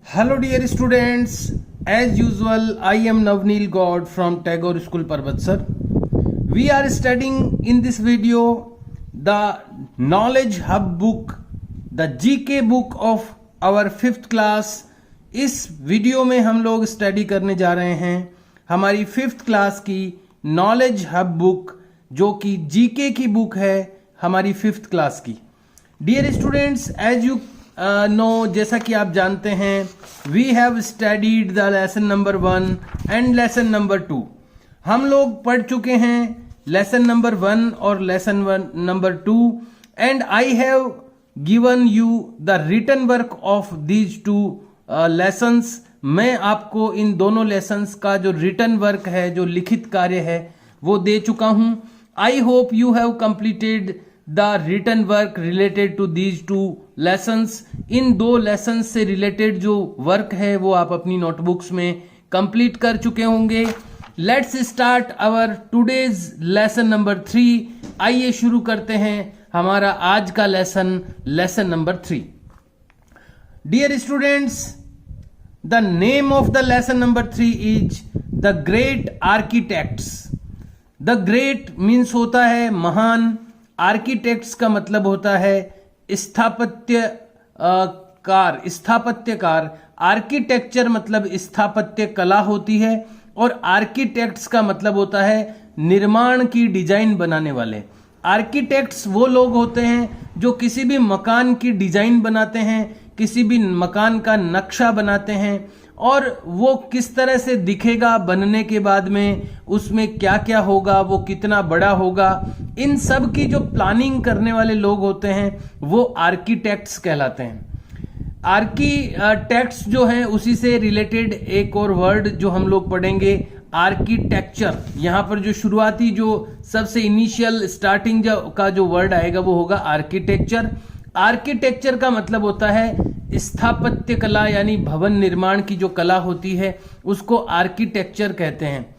Hello dear students, as usual I am Navneel God from Tagore School Parvatsar. We are studying in this video the Knowledge Hub book, the GK book of our 5th class. इस video में हम लोग study करने जा रहे हैं हमारी 5th class की नॉलेज हब बुक जो कि जीके की बुक है हमारी 5th क्लास की. Dear students, as you know, जैसा कि आप जानते हैं, we have studied the lesson number 1 and lesson number 2. हम लोग पढ़ चुके हैं लेसन नंबर 1 और lesson number 2 and I have given you the written work of these two lessons. मैं आपको इन दोनों लेसन्स का जो रिटन वर्क है, जो लिखित कार्य है, वो दे चुका हूं. I hope you have completed the written work related to these two lessons. इन दो लेसन्स से रिलेटेड जो वर्क है वो आप अपनी नोटबुक्स में कंप्लीट कर चुके होंगे. Let's start our today's lesson number 3. आइए शुरू करते हैं हमारा आज का lesson, lesson number 3. Dear students, the name of the lesson number 3 is the great architects. The great means होता है महान, आर्किटेक्ट्स का मतलब होता है स्थापत्यकार. आर्किटेक्चर मतलब स्थापत्य कला होती है और आर्किटेक्ट्स का मतलब होता है निर्माण की डिजाइन बनाने वाले. आर्किटेक्ट्स वो लोग होते हैं जो किसी भी मकान की डिजाइन बनाते हैं, किसी भी मकान का नक्शा बनाते हैं और वो किस तरह से दिखेगा बनने के बाद में, उसमें क्या क्या होगा, वो कितना बड़ा होगा, इन सब की जो प्लानिंग करने वाले लोग होते हैं वो आर्किटेक्ट्स कहलाते हैं. आर्किटेक्ट्स जो हैं उसी से रिलेटेड एक और वर्ड जो हम लोग पढ़ेंगे, आर्किटेक्चर. यहां पर जो शुरुआती जो सबसे इनिशियल स्टार्टिंग का जो वर्ड आएगा वो होगा आर्किटेक्चर. आर्किटेक्चर का मतलब होता है स्थापत्य कला, यानी भवन निर्माण की जो कला होती है उसको आर्किटेक्चर कहते हैं.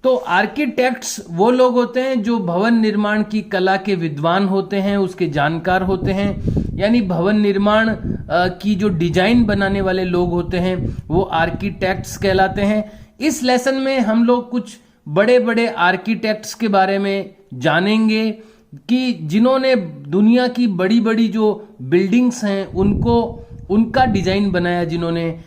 तो आर्किटेक्ट्स वो लोग होते हैं जो भवन निर्माण की कला के विद्वान होते हैं, उसके जानकार होते हैं, यानी भवन निर्माण की जो डिजाइन बनाने वाले लोग होते हैं वो आर्किटेक्ट्स कहलाते हैं. इस लेसन में हम लोग कुछ बड़े बड़े आर्किटेक्ट्स के बारे में जानेंगे कि जिन्होंने दुनिया की बड़ी बड़ी जो बिल्डिंग्स हैं उनका डिजाइन बनाया, जिन्होंने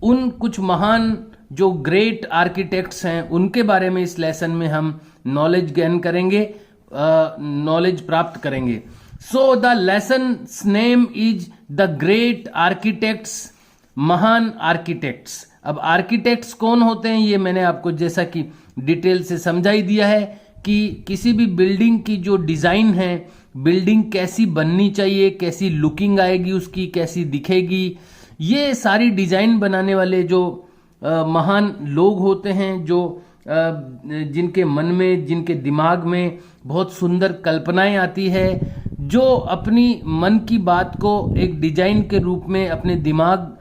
उन कुछ महान जो ग्रेट आर्किटेक्ट्स हैं उनके बारे में इस लेसन में हम नॉलेज गेन करेंगे, नॉलेज प्राप्त करेंगे. So the lesson name is the great architects, महान आर्किटेक्ट्स. अब आर्किटेक्ट्स कौन होते हैं ये मैंने आपको जैसा कि डिटेल से समझा ही दिया है कि किसी भी बिल्डिंग की जो डिजाइन है, बिल्डिंग कैसी बननी चाहिए, कैसी लुकिंग आएगी उसकी, कैसी दिखेगी, ये सारी डिजाइन बनाने वाले जो महान लोग होते हैं, जो जिनके मन में, जिनके दिमाग में बहुत सुंदर कल्पनाएं आती है, जो अपनी मन की बात को एक डिजाइन के रूप में अपने दिमाग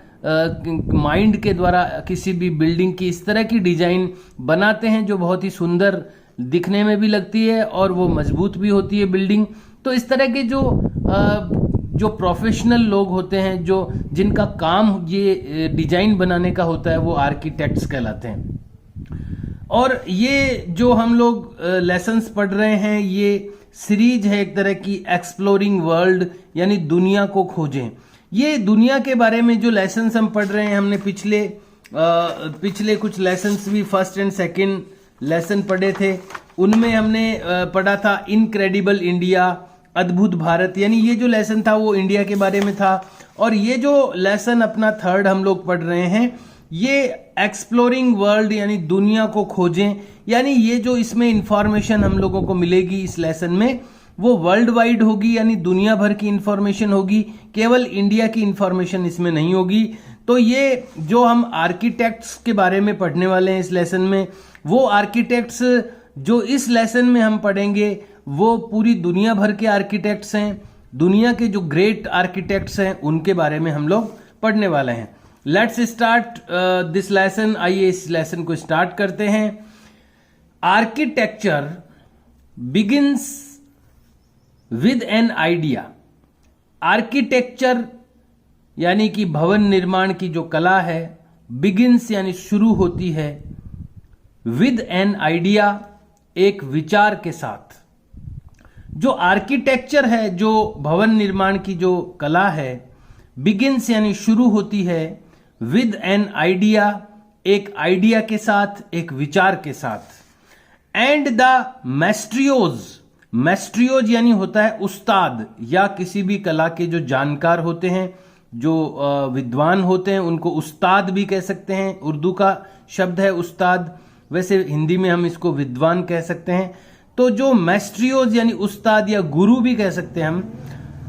माइंड के द्वारा किसी भी बिल्डिंग की इस तरह की डिजाइन बनाते हैं जो बहुत ही सुंदर दिखने में भी लगती है और वो मजबूत भी होती है बिल्डिंग. तो इस तरह के जो प्रोफेशनल लोग होते हैं, जो जिनका काम ये डिजाइन बनाने का होता है, वो आर्किटेक्ट्स कहलाते हैं. और ये जो हम लोग लेसन्स पढ़ रहे हैं ये सीरीज है एक तरह की, एक्सप्लोरिंग वर्ल्ड, यानी दुनिया को खोजें. ये दुनिया के बारे में जो लेसन्स हम पढ़ रहे हैं, हमने पिछले कुछ लेसन्स भी फर्स्ट एंड सेकंड लेसन पढ़े थे. उनमें हमने पढ़ा था इनक्रेडिबल इंडिया, अद्भुत भारत, यानी ये जो लेसन था वो इंडिया के बारे में था. और ये जो लेसन अपना थर्ड हम लोग पढ़ रहे हैं ये एक्सप्लोरिंग वर्ल्ड, यानी दुनिया को खोजें, यानी ये जो इसमें इंफॉर्मेशन हम लोगों को मिलेगी इस लेसन में वो वर्ल्ड वाइड होगी, यानी दुनिया भर की इंफॉर्मेशन होगी, केवल इंडिया की इंफॉर्मेशन इसमें नहीं होगी. तो ये जो हम आर्किटेक्ट्स के बारे में पढ़ने वाले हैं इस लेसन में, वो आर्किटेक्ट्स जो इस लेसन में हम पढ़ेंगे वो पूरी दुनिया भर के आर्किटेक्ट्स हैं. दुनिया के जो ग्रेट आर्किटेक्ट्स हैं उनके बारे में हम लोग पढ़ने वाले हैं. Let's start this lesson. आइए इस लेसन को स्टार्ट करते हैं. Architecture begins with an idea. Architecture यानी कि भवन निर्माण की जो कला है, बिगिन्स यानी शुरू होती है, विद एन आइडिया एक विचार के साथ। जो आर्किटेक्चर है, जो भवन निर्माण की जो कला है, बिगिन्स यानी शुरू होती है, विद एन आइडिया एक आइडिया के साथ, एक विचार के साथ। एंड द मैस्ट्रियोज, मैस्ट्रियोज यानी होता है उस्ताद या किसी भी कला के जो जानकार होते हैं, जो विद्वान होते हैं, उनको उस्ताद भी कह सकते हैं। उर्दू का शब्द है उस्ताद, वैसे हिंदी में हम इसको विद्वान कह सकते हैं। तो जो मैस्ट्रियोज यानी उस्ताद या गुरु भी कह सकते हैं हम,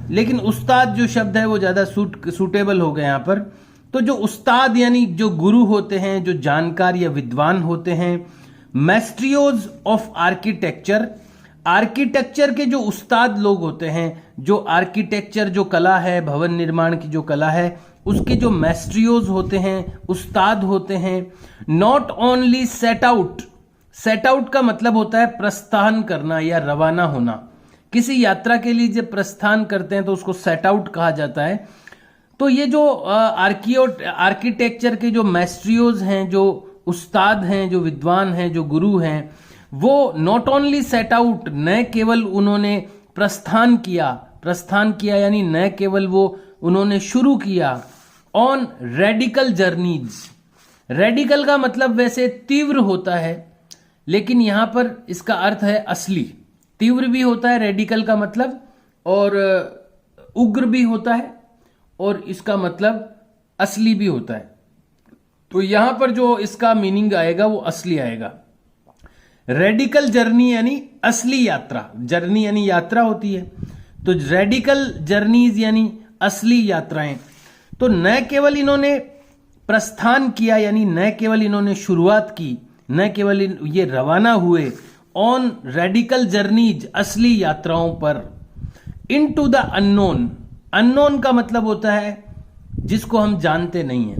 लेकिन उस्ताद जो शब्द है वो ज्यादा सूटेबल हो गया यहां पर। तो जो उस्ताद यानी जो गुरु होते हैं, जो जानकार या विद्वान होते हैं, मैस्ट्रियोज ऑफ आर्किटेक्चर, आर्किटेक्चर के जो उस्ताद लोग होते हैं, जो आर्किटेक्चर जो कला है, भवन निर्माण की जो कला है, उसके जो मैस्ट्रियोज होते हैं, उस्ताद होते हैं। Not only set out, set out का मतलब होता है प्रस्थान करना या रवाना होना। किसी यात्रा के लिए जब प्रस्थान करते हैं तो उसको सेट आउट कहा जाता है। तो ये जो आर्किटेक्चर के जो मैस्ट्रियोज हैं, जो उस्ताद हैं, जो विद्वान हैं, जो गुरु हैं, वो नॉट ओनली सेट आउट, न केवल उन्होंने प्रस्थान किया यानी न केवल वो उन्होंने शुरू किया, ऑन रेडिकल जर्नीज। रेडिकल का मतलब वैसे तीव्र होता है, लेकिन यहां पर इसका अर्थ है असली। तीव्र भी होता है रेडिकल का मतलब, और उग्र भी होता है, और इसका मतलब असली भी होता है। तो यहां पर जो इसका मीनिंग आएगा वो असली आएगा। रेडिकल जर्नी यानी असली यात्रा, जर्नी यानी यात्रा होती है, तो रेडिकल जर्नीज यानी असली यात्राएं। तो न केवल इन्होंने प्रस्थान किया यानी न केवल इन्होंने शुरुआत की, न केवल ये रवाना हुए ऑन रेडिकल जर्नीज, असली यात्राओं पर। इनटू द अननोन, अननोन का मतलब होता है जिसको हम जानते नहीं हैं।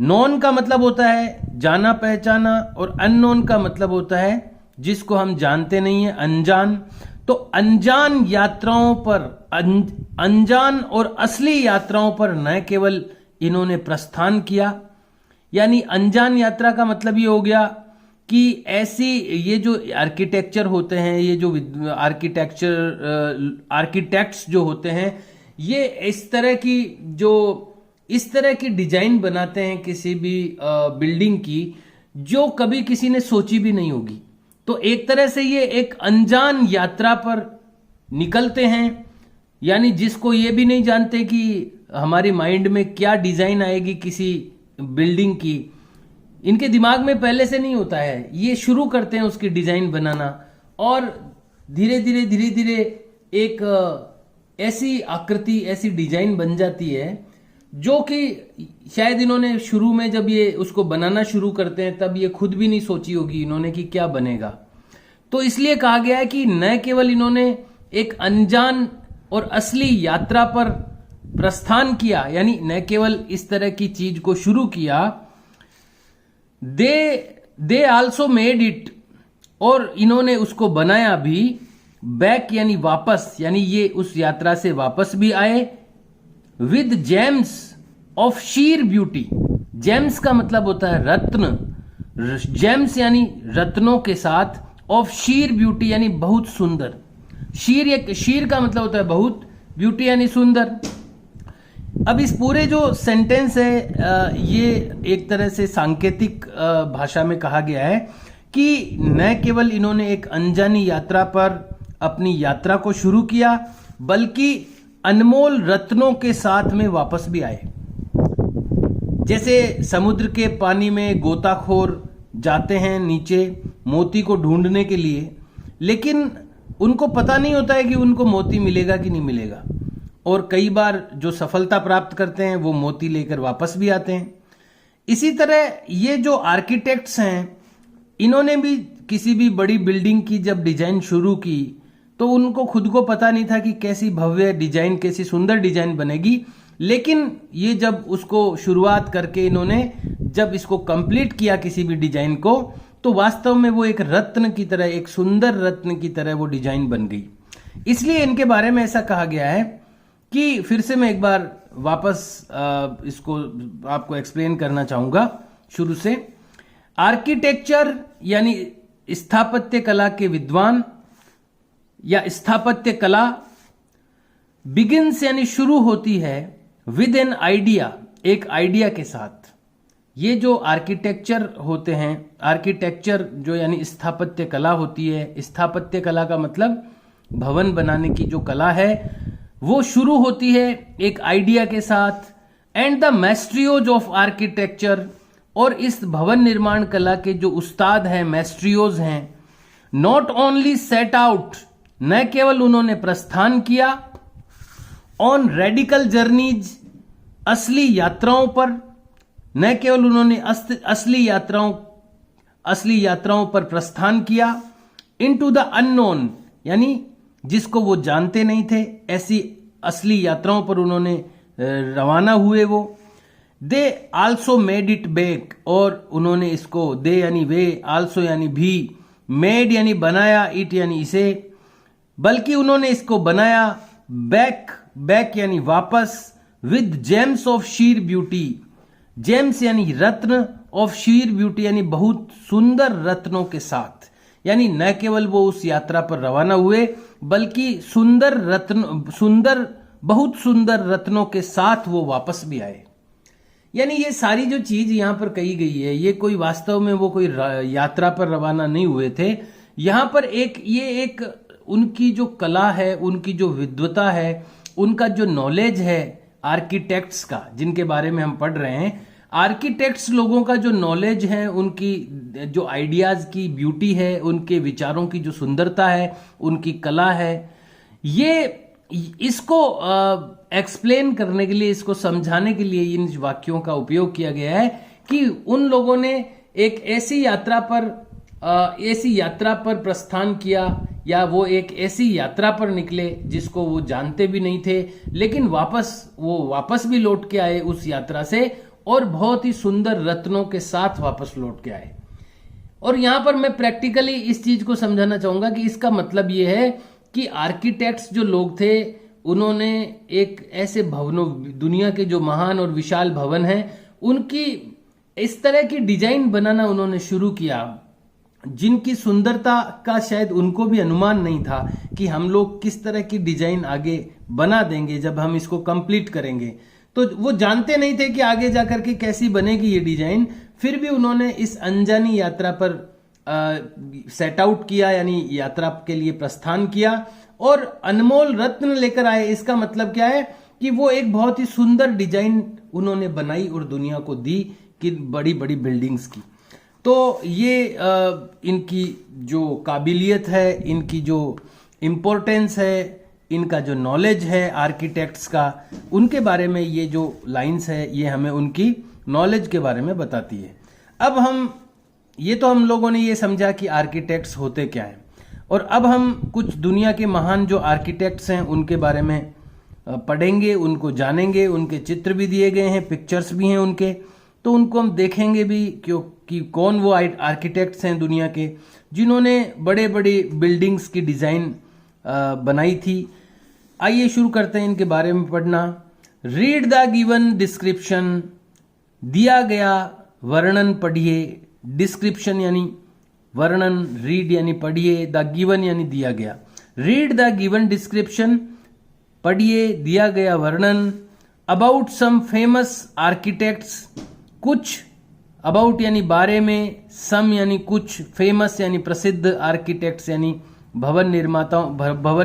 नॉन का मतलब होता है जाना पहचाना, और अननोन का मतलब होता है जिसको हम जानते नहीं है, अनजान। तो अनजान यात्राओं पर, अनजान और असली यात्राओं पर न केवल इन्होंने प्रस्थान किया, यानी अनजान यात्रा का मतलब ये हो गया कि ऐसी ये जो आर्किटेक्चर होते हैं, ये जो आर्किटेक्ट्स जो होते हैं, ये इस तरह की डिजाइन बनाते हैं किसी भी बिल्डिंग की जो कभी किसी ने सोची भी नहीं होगी। तो एक तरह से ये एक अनजान यात्रा पर निकलते हैं, यानी जिसको ये भी नहीं जानते कि हमारी माइंड में क्या डिजाइन आएगी किसी बिल्डिंग की, इनके दिमाग में पहले से नहीं होता है। ये शुरू करते हैं उसकी डिजाइन बनाना, और धीरे धीरे एक ऐसी आकृति, ऐसी डिजाइन बन जाती है जो कि शायद इन्होंने शुरू में जब ये उसको बनाना शुरू करते हैं तब ये खुद भी नहीं सोची होगी इन्होंने कि क्या बनेगा। तो इसलिए कहा गया है कि न केवल इन्होंने एक अनजान और असली यात्रा पर प्रस्थान किया, यानी न केवल इस तरह की चीज को शुरू किया, दे आल्सो मेड इट, और इन्होंने उसको बनाया भी, बैक यानी वापस, यानी ये उस यात्रा से वापस भी आए, with gems of sheer beauty. Gems का मतलब होता है रत्न, जेम्स यानी रत्नों के साथ, ऑफ शीर ब्यूटी यानी बहुत सुंदर। शीर का मतलब होता है बहुत, ब्यूटी यानी सुंदर। अब इस पूरे जो सेंटेंस है ये एक तरह से सांकेतिक भाषा में कहा गया है कि न केवल इन्होंने एक अनजानी यात्रा पर अपनी यात्रा को शुरू किया, बल्कि अनमोल रत्नों के साथ में वापस भी आए। जैसे समुद्र के पानी में गोताखोर जाते हैं नीचे मोती को ढूंढने के लिए, लेकिन उनको पता नहीं होता है कि उनको मोती मिलेगा कि नहीं मिलेगा, और कई बार जो सफलता प्राप्त करते हैं वो मोती लेकर वापस भी आते हैं। इसी तरह ये जो आर्किटेक्ट्स हैं, इन्होंने भी किसी भी बड़ी बिल्डिंग की जब डिजाइन शुरू की तो उनको खुद को पता नहीं था कि कैसी भव्य डिजाइन, कैसी सुंदर डिजाइन बनेगी, लेकिन ये जब उसको शुरुआत करके इन्होंने जब इसको कंप्लीट किया किसी भी डिजाइन को, तो वास्तव में वो एक रत्न की तरह, एक सुंदर रत्न की तरह वो डिजाइन बन गई। इसलिए इनके बारे में ऐसा कहा गया है कि, फिर से मैं एक बार वापस इसको आपको एक्सप्लेन करना चाहूंगा शुरू से। आर्किटेक्चर यानी स्थापत्य कला के विद्वान या स्थापत्य कला बिगिन्स यानी शुरू होती है विद एन आइडिया, एक आइडिया के साथ। ये जो आर्किटेक्चर होते हैं, आर्किटेक्चर जो यानी स्थापत्य कला होती है, स्थापत्य कला का मतलब भवन बनाने की जो कला है वो शुरू होती है एक आइडिया के साथ। एंड द मैस्ट्रियोज ऑफ आर्किटेक्चर, और इस भवन निर्माण कला के जो उस्ताद हैं, मैस्ट्रियोज हैं, नॉट ओनली सेट आउट, न केवल उन्होंने प्रस्थान किया, ऑन रेडिकल जर्नीज, असली यात्राओं पर, न केवल उन्होंने असली यात्राओं पर प्रस्थान किया, इनटू द अननोन यानी जिसको वो जानते नहीं थे, ऐसी असली यात्राओं पर उन्होंने रवाना हुए वो। They also made it back, और उन्होंने इसको, दे यानी वे, आल्सो यानी भी, मेड यानी बनाया, इट यानी इसे, बल्कि उन्होंने इसको बनाया बैक, बैक यानी वापस, with gems of sheer beauty, gems यानी रत्न, ऑफ शीर ब्यूटी यानी बहुत सुंदर रत्नों के साथ। यानी न केवल वो उस यात्रा पर रवाना हुए बल्कि बहुत सुंदर रत्नों के साथ वो वापस भी आए। यानी ये सारी जो चीज यहां पर कही गई है, ये कोई वास्तव में वो कोई यात्रा पर रवाना नहीं हुए थे। यहां पर एक उनकी जो कला है, उनकी जो विद्वता है, उनका जो नॉलेज है आर्किटेक्ट्स का, जिनके बारे में हम पढ़ रहे हैं, आर्किटेक्ट्स लोगों का जो नॉलेज है, उनकी जो आइडियाज की ब्यूटी है, उनके विचारों की जो सुंदरता है, उनकी कला है, ये इसको एक्सप्लेन करने के लिए, इसको समझाने के लिए इन वाक्यों का उपयोग किया गया है कि उन लोगों ने एक ऐसी यात्रा पर प्रस्थान किया, या वो एक ऐसी यात्रा पर निकले जिसको वो जानते भी नहीं थे, लेकिन वापस भी लौट के आए उस यात्रा से, और बहुत ही सुंदर रत्नों के साथ वापस लौट के आए। और यहां पर मैं प्रैक्टिकली इस चीज को समझाना चाहूंगा कि इसका मतलब ये है कि आर्किटेक्ट्स जो लोग थे, उन्होंने एक ऐसे भवनों, दुनिया के जो महान और विशाल भवन हैं, उनकी इस तरह की डिजाइन बनाना उन्होंने शुरू किया, जिनकी सुंदरता का शायद उनको भी अनुमान नहीं था कि हम लोग किस तरह की डिजाइन आगे बना देंगे जब हम इसको कंप्लीट करेंगे। तो वो जानते नहीं थे कि आगे जाकर के कैसी बनेगी ये डिजाइन। फिर भी उन्होंने इस अनजानी यात्रा पर सेट आउट किया, यानी यात्रा के लिए प्रस्थान किया, और अनमोल रत्न लेकर आए। इसका मतलब क्या है कि वो एक बहुत ही सुंदर डिजाइन उन्होंने बनाई और दुनिया को दी, कि बड़ी बड़ी बिल्डिंग्स की। तो ये इनकी जो काबिलियत है, इनकी जो इम्पोर्टेंस है, इनका जो नॉलेज है आर्किटेक्ट्स का, उनके बारे में ये जो लाइंस है, ये हमें उनकी नॉलेज के बारे में बताती है। अब हम लोगों ने ये समझा कि आर्किटेक्ट्स होते क्या हैं, और अब हम कुछ दुनिया के महान जो आर्किटेक्ट्स हैं उनके बारे में पढ़ेंगे, उनको जानेंगे। उनके चित्र भी दिए गए हैं, पिक्चर्स भी हैं उनके, तो उनको हम देखेंगे भी कि कौन वो आर्किटेक्ट्स हैं दुनिया के जिन्होंने बड़े बड़े बिल्डिंग्स की डिजाइन बनाई थी। आइए शुरू करते हैं इनके बारे में पढ़ना। रीड द गिवन डिस्क्रिप्शन, दिया गया वर्णन पढ़िए। डिस्क्रिप्शन यानी वर्णन, रीड यानी पढ़िए, द गिवन यानी दिया गया। रीड द गिवन डिस्क्रिप्शन, पढ़िए दिया गया वर्णन। अबाउट सम फेमस आर्किटेक्ट्स, कुछ, अबाउट यानी बारे में, सम यानी कुछ, फेमस यानी प्रसिद्ध, आर्किटेक्ट्स यानी भवन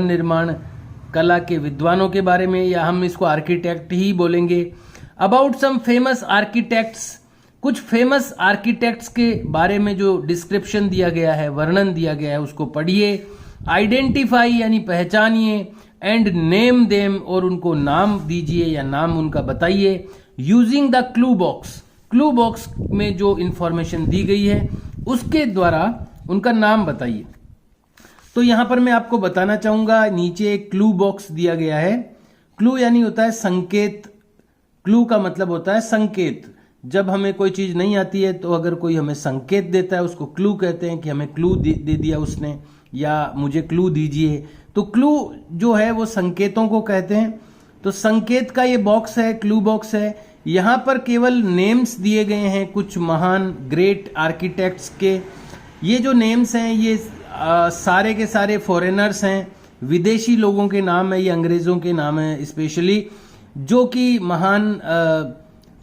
निर्माण कला के विद्वानों के बारे में, या हम इसको आर्किटेक्ट ही बोलेंगे। अबाउट सम फेमस आर्किटेक्ट्स, कुछ फेमस आर्किटेक्ट्स के बारे में जो डिस्क्रिप्शन दिया गया है, वर्णन दिया गया है, उसको पढ़िए। आइडेंटिफाई यानी पहचानिए, एंड नेम देम, और उनको नाम दीजिए या नाम उनका बताइए। Using the clue box, clue box में जो इंफॉर्मेशन दी गई है उसके द्वारा उनका नाम बताइए। तो यहां पर मैं आपको बताना चाहूंगा, नीचे एक क्लू बॉक्स दिया गया है। क्लू यानी होता है संकेत, क्लू का मतलब होता है संकेत। जब हमें कोई चीज नहीं आती है तो अगर कोई हमें संकेत देता है उसको क्लू कहते हैं, कि हमें क्लू दे दिया उसने, या मुझे क्लू दीजिए। तो क्लू जो है वो संकेतों को कहते हैं। तो संकेत का ये बॉक्स है, क्लू बॉक्स है। यहाँ पर केवल नेम्स दिए गए हैं कुछ महान ग्रेट आर्किटेक्ट्स के। ये जो नेम्स हैं ये सारे के सारे फॉरेनर्स हैं, विदेशी लोगों के नाम है, ये अंग्रेज़ों के नाम है स्पेशली, जो कि महान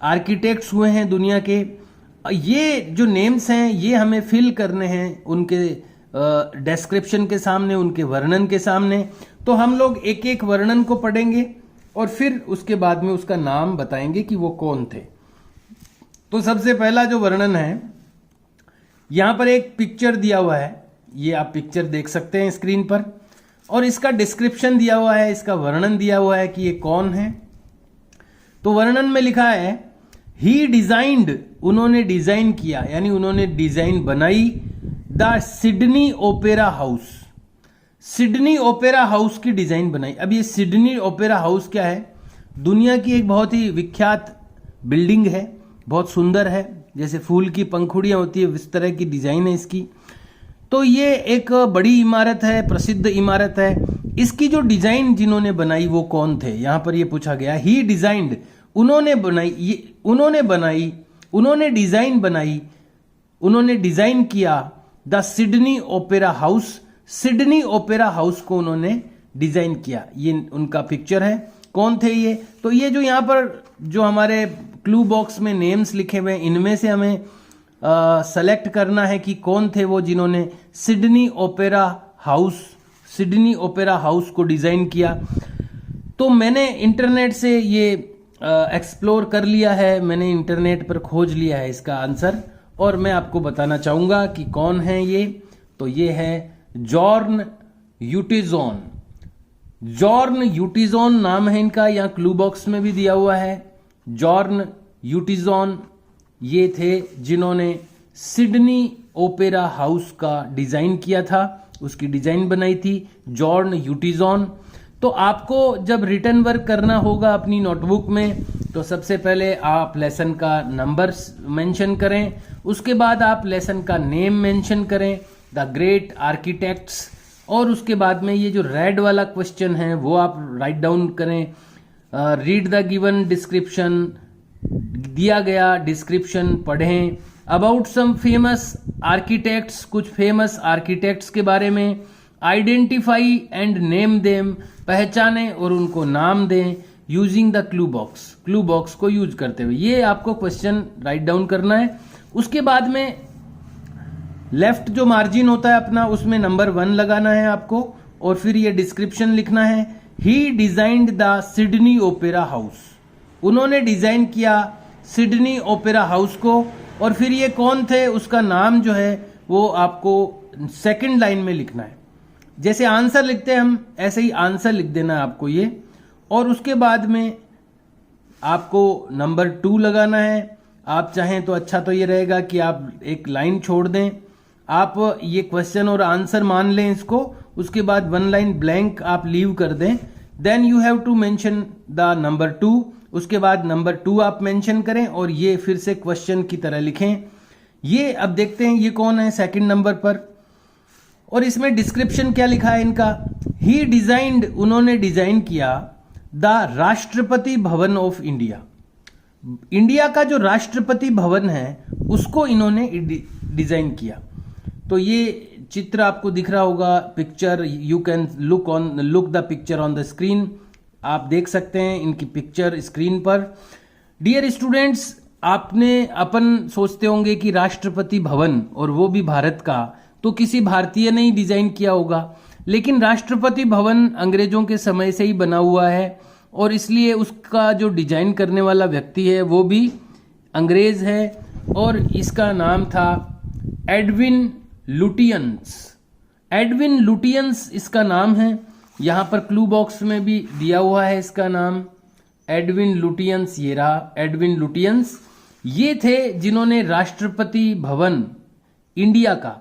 आर्किटेक्ट्स हुए हैं दुनिया के। ये जो नेम्स हैं ये हमें फिल करने हैं उनके डिस्क्रिप्शन के सामने, उनके वर्णन के सामने। तो हम लोग एक एक वर्णन को पढ़ेंगे और फिर उसके बाद में उसका नाम बताएंगे कि वो कौन थे। तो सबसे पहला जो वर्णन है, यहाँ पर एक पिक्चर दिया हुआ है, ये आप पिक्चर देख सकते हैं स्क्रीन पर, और इसका डिस्क्रिप्शन दिया हुआ है, इसका वर्णन दिया हुआ है कि ये कौन है। तो वर्णन में लिखा है ही डिजाइंड, उन्होंने डिजाइन किया, यानी उन्होंने डिजाइन बनाई, the Sydney opera house, Sydney opera house की डिजाइन बनाई। अब ये सिडनी ओपेरा हाउस क्या है? दुनिया की एक बहुत ही विख्यात बिल्डिंग है, बहुत सुंदर है, जैसे फूल की पंखुड़ियां होती है इस तरह की डिजाइन है इसकी। तो ये एक बड़ी इमारत है, प्रसिद्ध इमारत है। इसकी जो डिजाइन जिन्होंने बनाई वो कौन थे? यहां पर ये पूछा गया। ही डिजाइंड, उन्होंने बनाई, ये उन्होंने बनाई, उन्होंने डिजाइन बनाई, उन्होंने डिजाइन किया the Sydney opera house, Sydney opera house को उन्होंने डिजाइन किया। ये उनका पिक्चर है। कौन थे ये? तो ये जो यहाँ पर जो हमारे क्लू बॉक्स में नेम्स लिखे हुए हैं, इनमें से हमें सेलेक्ट करना है कि कौन थे वो जिन्होंने Sydney opera house, Sydney opera house को डिजाइन किया। तो मैंने इंटरनेट से ये एक्सप्लोर कर लिया है, मैंने इंटरनेट पर खोज लिया है इसका आंसर, और मैं आपको बताना चाहूंगा कि कौन है ये। तो ये है जॉर्न यूटिजोन। जॉर्न यूटिजोन नाम है इनका, यहाँ क्लू बॉक्स में भी दिया हुआ है। जॉर्न यूटिजोन ये थे जिन्होंने सिडनी ओपेरा हाउस का डिजाइन किया था, उसकी डिजाइन बनाई थी जॉर्न यूटिजोन। तो आपको जब रिटर्न वर्क करना होगा अपनी नोटबुक में, तो सबसे पहले आप लेसन का नंबर मेंशन करें, उसके बाद आप लेसन का नेम मेंशन करें, द ग्रेट आर्किटेक्ट्स, और उसके बाद में ये जो रेड वाला क्वेश्चन है वो आप राइट डाउन करें। रीड द गिवन डिस्क्रिप्शन, दिया गया डिस्क्रिप्शन पढ़ें। अबाउट सम फेमस आर्किटेक्ट्स, कुछ फेमस आर्किटेक्ट्स के बारे में। आइडेंटिफाई एंड नेम देम, पहचानें और उनको नाम दें। Using the clue box, clue box को यूज करते हुए ये आपको क्वेश्चन राइट डाउन करना है। उसके बाद में लेफ्ट जो मार्जिन होता है अपना, उसमें नंबर 1 लगाना है आपको, और फिर ये डिस्क्रिप्शन लिखना है। He designed the Sydney opera house, उन्होंने डिजाइन किया सिडनी ओपेरा हाउस को, और फिर ये कौन थे उसका नाम जो है वो आपको सेकंड लाइन में लिखना है। जैसे आंसर लिखते हैं हम, ऐसे ही आंसर लिख देना है आपको ये, और उसके बाद में आपको नंबर 2 लगाना है। आप चाहें तो अच्छा तो ये रहेगा कि आप एक लाइन छोड़ दें, आप ये क्वेश्चन और आंसर मान लें इसको, उसके बाद 1 लाइन ब्लैंक आप लीव कर दें। Then you have to mention the number 2, उसके बाद नंबर 2 आप मेंशन करें और ये फिर से क्वेश्चन की तरह लिखें। ये अब देखते हैं ये कौन है सेकंड नंबर पर, और इसमें डिस्क्रिप्शन क्या लिखा है इनका। ही डिजाइंड, उन्होंने डिजाइन किया the Rashtrapati Bhavan of India, India का जो राष्ट्रपति भवन है उसको इन्होंने डिजाइन किया। तो ये चित्र आपको दिख रहा होगा, picture, you can look the picture on the screen, आप देख सकते हैं इनकी पिक्चर स्क्रीन पर। डियर स्टूडेंट्स, अपन सोचते होंगे कि राष्ट्रपति भवन, और वो भी भारत का, तो किसी भारतीय ने ही डिजाइन किया होगा, लेकिन राष्ट्रपति भवन अंग्रेजों के समय से ही बना हुआ है, और इसलिए उसका जो डिजाइन करने वाला व्यक्ति है वो भी अंग्रेज है, और इसका नाम था एडविन लुटियंस। एडविन लुटियंस इसका नाम है, यहाँ पर क्लू बॉक्स में भी दिया हुआ है इसका नाम, एडविन लुटियंस। ये रहा एडविन लुटियंस, ये थे जिन्होंने राष्ट्रपति भवन इंडिया का,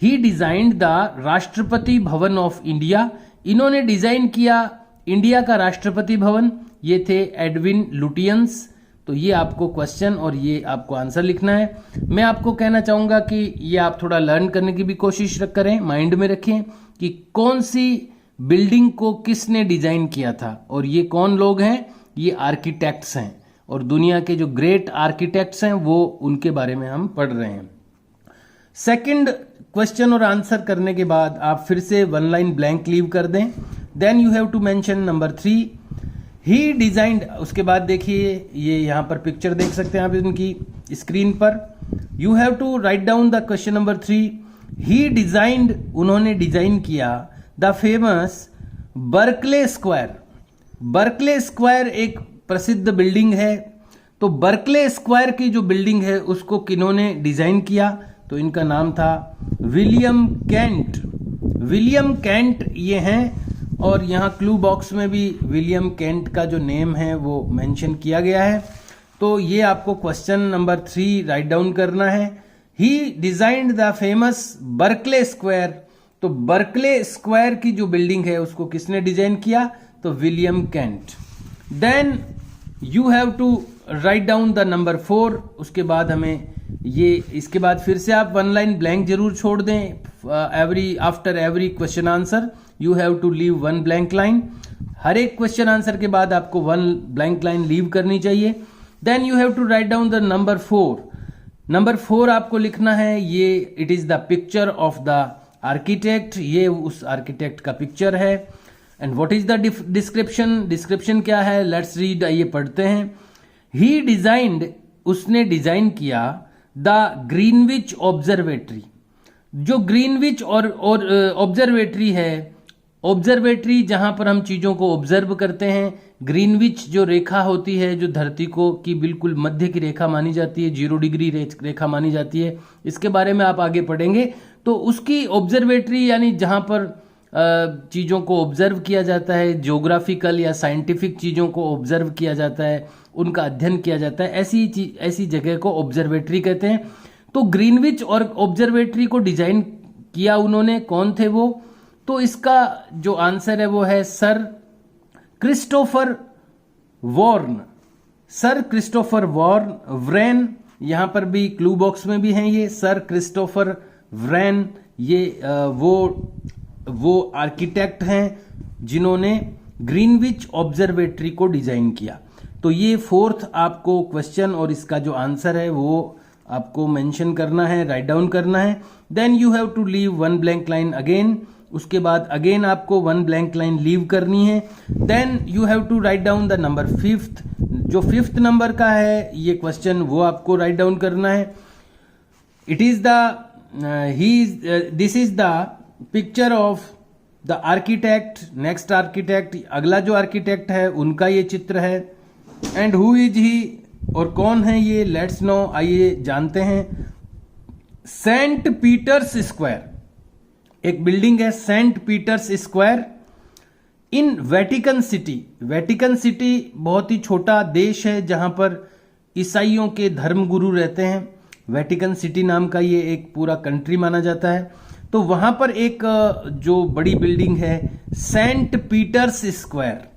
ही designed the Rashtrapati Bhavan of India, इन्होंने डिजाइन किया इंडिया का राष्ट्रपति भवन, ये थे एडविन लुटियंस। तो ये आपको क्वेश्चन और ये आपको आंसर लिखना है। मैं आपको कहना चाहूंगा कि ये आप थोड़ा लर्न करने की भी कोशिश करें, माइंड में रखें कि कौन सी बिल्डिंग को किसने डिजाइन किया था, और ये कौन लोग हैं, ये आर्किटेक्ट्स हैं, और दुनिया के जो ग्रेट आर्किटेक्ट्स हैं वो उनके बारे में हम पढ़ रहे हैं। सेकंड क्वेश्चन और आंसर करने के बाद आप फिर से वन लाइन ब्लैंक लीव कर दें। Then you have to mention number 3, he designed. उसके बाद देखिए ये यहाँ पर पिक्चर देख सकते हैं आप इनकी स्क्रीन पर। You have to write down the question number 3, he designed, उन्होंने डिजाइन किया the famous Berkeley Square. Berkeley Square एक प्रसिद्ध बिल्डिंग है, तो बर्कले स्क्वायर की जो बिल्डिंग है उसको किन्होंने डिजाइन किया, तो इनका नाम था विलियम कैंट। विलियम कैंट ये हैं, और यहाँ क्लू बॉक्स में भी विलियम कैंट का जो नेम है वो मेंशन किया गया है। तो ये आपको क्वेश्चन नंबर 3 राइट डाउन करना है। He designed the famous Berkeley square, तो बर्कले स्क्वायर की जो बिल्डिंग है उसको किसने डिजाइन किया, तो William Kent. Then you have to write down the number 4। उसके बाद हमें ये, इसके बाद फिर से आप वन लाइन ब्लैंक जरूर छोड़ दें। After every question answer you have to leave one blank line. हर एक क्वेश्चन आंसर के बाद आपको वन ब्लैंक लाइन लीव करनी चाहिए। Then you have to write down the number 4। Number 4 आपको लिखना है, ये it is the picture of the architect, ये उस आर्किटेक्ट का पिक्चर है। And what is the description, description क्या है, लेट्स रीड, आइए पढ़ते हैं। ही डिजाइंड, उसने डिजाइन किया द ग्रीनविच ऑब्जर्वेटरी। जो ग्रीनविच और ऑब्जर्वेटरी है, ऑब्जर्वेटरी जहां पर हम चीजों को ऑब्जर्व करते हैं। ग्रीनविच जो रेखा होती है, जो धरती को की बिल्कुल मध्य की रेखा मानी जाती है, 0 डिग्री रेखा मानी जाती है, इसके बारे में आप आगे पढ़ेंगे। तो उसकी ऑब्जर्वेटरी यानी जहां पर चीज़ों को ऑब्जर्व किया जाता है, ज्योग्राफिकल या साइंटिफिक चीज़ों को ऑब्जर्व किया जाता है, उनका अध्ययन किया जाता है, ऐसी जगह को ऑब्जर्वेटरी कहते हैं। तो ग्रीनविच और ऑब्जर्वेटरी को डिजाइन किया उन्होंने, कौन थे वो, तो इसका जो आंसर है वो है sir Christopher Wren. Sir Christopher Wren, यहां पर भी क्लू बॉक्स में भी हैं ये सर क्रिस्टोफर व्रेन। ये वो आर्किटेक्ट हैं जिन्होंने ग्रीनविच ऑब्जर्वेटरी को डिजाइन किया। तो ये 4th आपको क्वेश्चन और इसका जो आंसर है वो आपको मेंशन करना है, राइट डाउन करना है। Then you have to leave one blank line again. उसके बाद अगेन आपको वन ब्लैंक लाइन लीव करनी है। Then you have to write down the number 5th। जो 5th नंबर का है ये क्वेश्चन, वो आपको राइट डाउन करना है। It is the this is the picture of the architect, next architect, अगला जो आर्किटेक्ट है उनका ये चित्र है। एंड हु इज ही, और कौन है ये, लेट्स नो, आइए जानते हैं। सेंट पीटर्स स्क्वायर, एक बिल्डिंग है सेंट पीटर्स स्क्वायर इन वेटिकन सिटी। वेटिकन सिटी बहुत ही छोटा देश है जहां पर ईसाइयों के धर्मगुरु रहते हैं। वेटिकन सिटी नाम का ये एक पूरा कंट्री माना जाता है। तो वहां पर एक जो बड़ी बिल्डिंग है सेंट पीटर्स स्क्वायर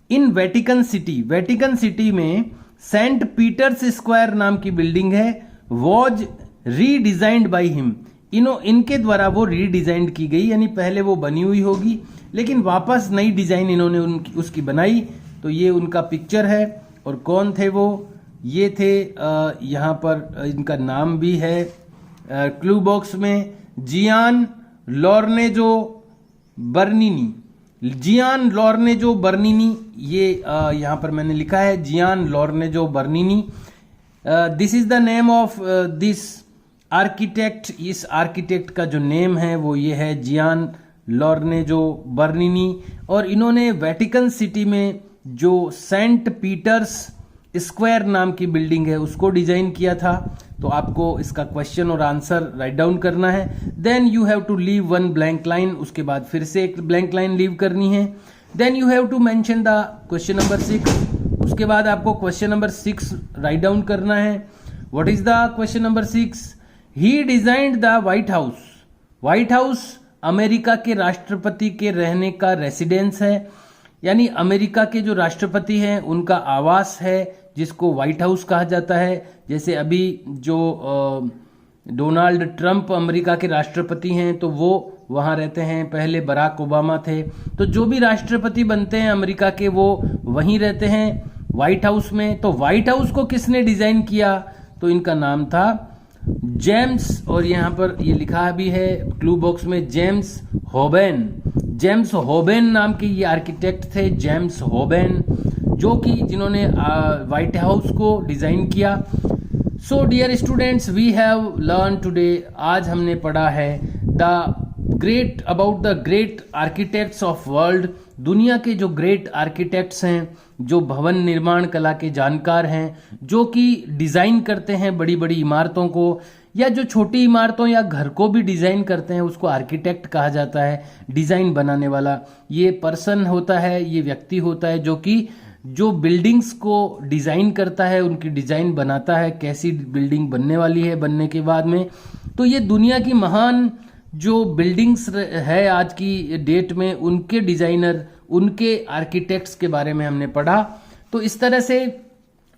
इन वेटिकन सिटी। वेटिकन सिटी में सेंट पीटर्स स्क्वायर नाम की बिल्डिंग है, वॉज रीडिजाइंड बाई हिम। इनके द्वारा वो रीडिजाइंड की गई, यानी पहले वो बनी हुई होगी लेकिन वापस नई डिजाइन इन्होंने उसकी बनाई। तो ये उनका पिक्चर है। और कौन थे वो, ये थे यहाँ पर इनका नाम भी है क्लू बॉक्स में, जियान लोर्नेजो बर्निनी। जियान लोर्नेजो बर्निनी, ये यहाँ पर मैंने लिखा है Gian Lorenzo Bernini. This is the name of this architect. इस आर्किटेक्ट का जो नेम है वो ये है जियान लोर्नेजो बर्निनी। और इन्होंने वेटिकन सिटी में जो सेंट पीटर्स स्क्वायर नाम की बिल्डिंग है उसको डिजाइन किया था। तो आपको इसका क्वेश्चन और आंसर राइट डाउन करना है। Then you have to leave one blank line, उसके बाद फिर से एक ब्लैंक लाइन लीव करनी है। Then you have to mention the question number 6। उसके बाद आपको क्वेश्चन नंबर 6 राइट डाउन करना है। What is the question number 6? He designed the white house. White house America के राष्ट्रपति के रहने का रेसिडेंस है, यानी अमेरिका के जो राष्ट्रपति हैं उनका आवास है जिसको व्हाइट हाउस कहा जाता है। जैसे अभी जो डोनाल्ड ट्रंप अमेरिका के राष्ट्रपति हैं तो वो वहाँ रहते हैं। पहले बराक ओबामा थे। तो जो भी राष्ट्रपति बनते हैं अमेरिका के वो वहीं रहते हैं व्हाइट हाउस में। तो व्हाइट हाउस को किसने डिजाइन किया? तो इनका नाम था जेम्स, और यहाँ पर ये लिखा भी है क्लू बॉक्स में, जेम्स होबेन। जेम्स होबेन नाम के ये आर्किटेक्ट थे, जेम्स होबेन, जो कि जिन्होंने व्हाइट हाउस को डिजाइन किया। So dear students, we have learn today, आज हमने पढ़ा है about the great architects of world, दुनिया के जो ग्रेट आर्किटेक्ट्स हैं, जो भवन निर्माण कला के जानकार हैं, जो कि डिजाइन करते हैं बड़ी बड़ी इमारतों को, या जो छोटी इमारतों या घर को भी डिजाइन करते हैं, उसको आर्किटेक्ट कहा जाता है। डिजाइन बनाने वाला ये पर्सन होता है, ये व्यक्ति होता है जो बिल्डिंग्स को डिजाइन करता है, उनकी डिजाइन बनाता है, कैसी बिल्डिंग बनने वाली है बनने के बाद में। तो ये दुनिया की महान जो बिल्डिंग्स है आज की डेट में, उनके डिजाइनर, उनके आर्किटेक्ट्स के बारे में हमने पढ़ा। तो इस तरह से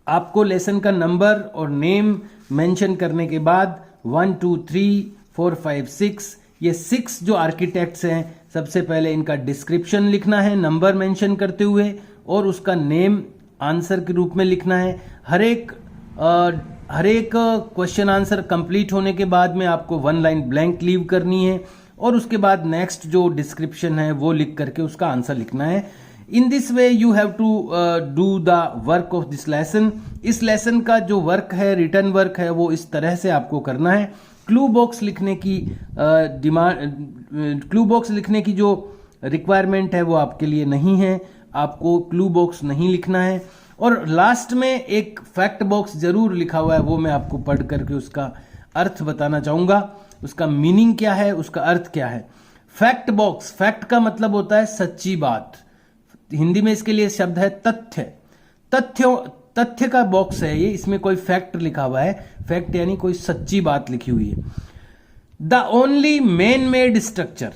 आपको लेसन का नंबर और नेम मेंशन करने के बाद 1 2 3 4 5 6 ये 6 जो आर्किटेक्ट्स हैं, सबसे पहले इनका डिस्क्रिप्शन लिखना है नंबर मेंशन करते हुए, और उसका नेम आंसर के रूप में लिखना है। हर एक क्वेश्चन आंसर कंप्लीट होने के बाद में आपको 1 लाइन ब्लैंक लीव करनी है, और उसके बाद नेक्स्ट जो डिस्क्रिप्शन है वो लिख करके उसका आंसर लिखना है। In this way you have to do the work of this lesson. इस लेसन का जो वर्क है, रिटर्न वर्क है, वो इस तरह से आपको करना है। क्लू बॉक्स लिखने की जो रिक्वायरमेंट है वो आपके लिए नहीं है, आपको क्लू बॉक्स नहीं लिखना है। और लास्ट में एक फैक्ट बॉक्स जरूर लिखा हुआ है, वो मैं आपको पढ़ करके उसका अर्थ बताना चाहूंगा, उसका मीनिंग क्या है, उसका अर्थ क्या है। फैक्ट बॉक्स, फैक्ट का मतलब होता है सच्ची बात, हिंदी में इसके लिए शब्द है तथ्य। तथ्य का बॉक्स है ये, इसमें कोई फैक्ट लिखा हुआ है, फैक्ट यानी कोई सच्ची बात लिखी हुई है। The only man made structure,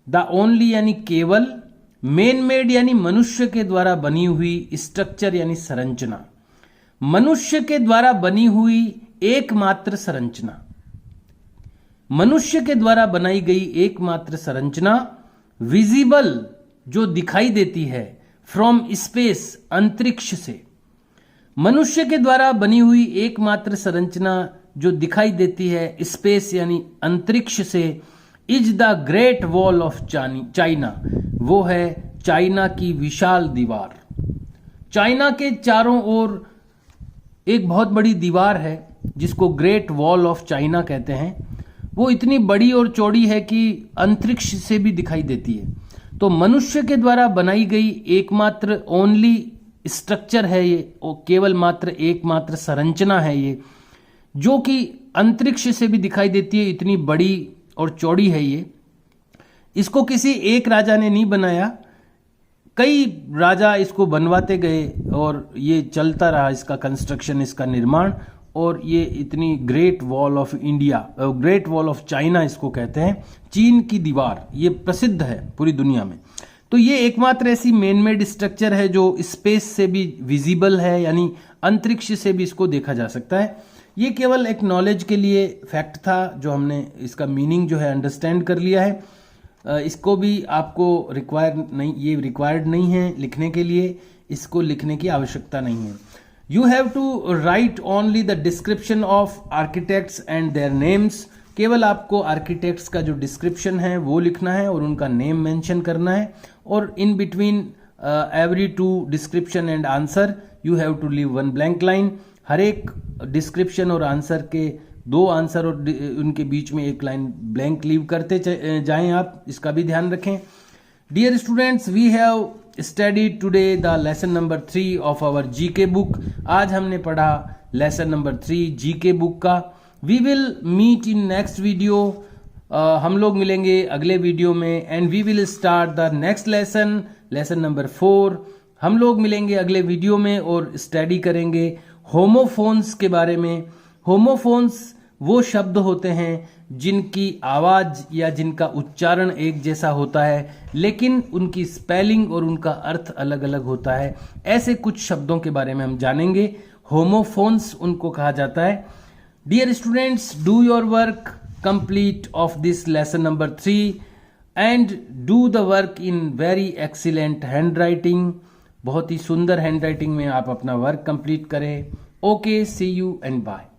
the only यानी केवल, मैन मेड यानी मनुष्य के द्वारा बनी हुई, स्ट्रक्चर यानी संरचना, मनुष्य के द्वारा बनी हुई एकमात्र संरचना, मनुष्य के द्वारा बनाई गई एकमात्र संरचना, विजिबल जो दिखाई देती है, फ्रॉम स्पेस अंतरिक्ष से, मनुष्य के द्वारा बनी हुई एकमात्र संरचना जो दिखाई देती है स्पेस यानी अंतरिक्ष से, is the great wall of China, वो है चाइना की विशाल दीवार। चाइना के चारों ओर एक बहुत बड़ी दीवार है जिसको ग्रेट वॉल ऑफ चाइना कहते हैं। वो इतनी बड़ी और चौड़ी है कि अंतरिक्ष से भी दिखाई देती है। तो मनुष्य के द्वारा बनाई गई एकमात्र ओनली स्ट्रक्चर है ये, केवल मात्र एकमात्र संरचना है ये, जो कि अंतरिक्ष से भी दिखाई देती है, इतनी बड़ी और चौड़ी है ये। इसको किसी एक राजा ने नहीं बनाया, कई राजा इसको बनवाते गए और ये चलता रहा इसका कंस्ट्रक्शन, इसका निर्माण, और ये इतनी great wall of India, great wall of China इसको कहते हैं, चीन की दीवार, ये प्रसिद्ध है पूरी दुनिया में। तो ये एकमात्र ऐसी मैन मेड स्ट्रक्चर है जो स्पेस से भी विजिबल है, यानी अंतरिक्ष से भी इसको देखा जा सकता है। ये केवल एक नॉलेज के लिए फैक्ट था, जो हमने इसका मीनिंग जो है अंडरस्टैंड कर लिया है। इसको भी आपको रिक्वायर्ड नहीं है लिखने के लिए, इसको लिखने की आवश्यकता नहीं है। You have to write only the description of architects and their names, केवल आपको आर्किटेक्ट्स का जो डिस्क्रिप्शन है वो लिखना है और उनका नेम मेंशन करना है, और in between every 2 description and answer you have to leave 1 blank line. हर एक डिस्क्रिप्शन और आंसर के 2 आंसर और उनके बीच में 1 लाइन ब्लैंक लीव करते जाएं आप, इसका भी ध्यान रखें। Dear students, we have studied today the lesson number 3 of our GK book. आज हमने पढ़ा लेसन नंबर 3 जीके बुक का। We will meet in next video, हम लोग मिलेंगे अगले वीडियो में, and we will start the next lesson, lesson number 4। हम लोग मिलेंगे अगले वीडियो में और स्टडी करेंगे होमोफोन्स के बारे में। होमोफोन्स वो शब्द होते हैं जिनकी आवाज या जिनका उच्चारण एक जैसा होता है, लेकिन उनकी स्पेलिंग और उनका अर्थ अलग अलग होता है। ऐसे कुछ शब्दों के बारे में हम जानेंगे, होमोफोन्स उनको कहा जाता है। Dear students, do your work complete of this lesson number 3 and do the work in very excellent handwriting. बहुत ही सुंदर हैंड राइटिंग में आप अपना वर्क कंप्लीट करें। Okay, see you and bye.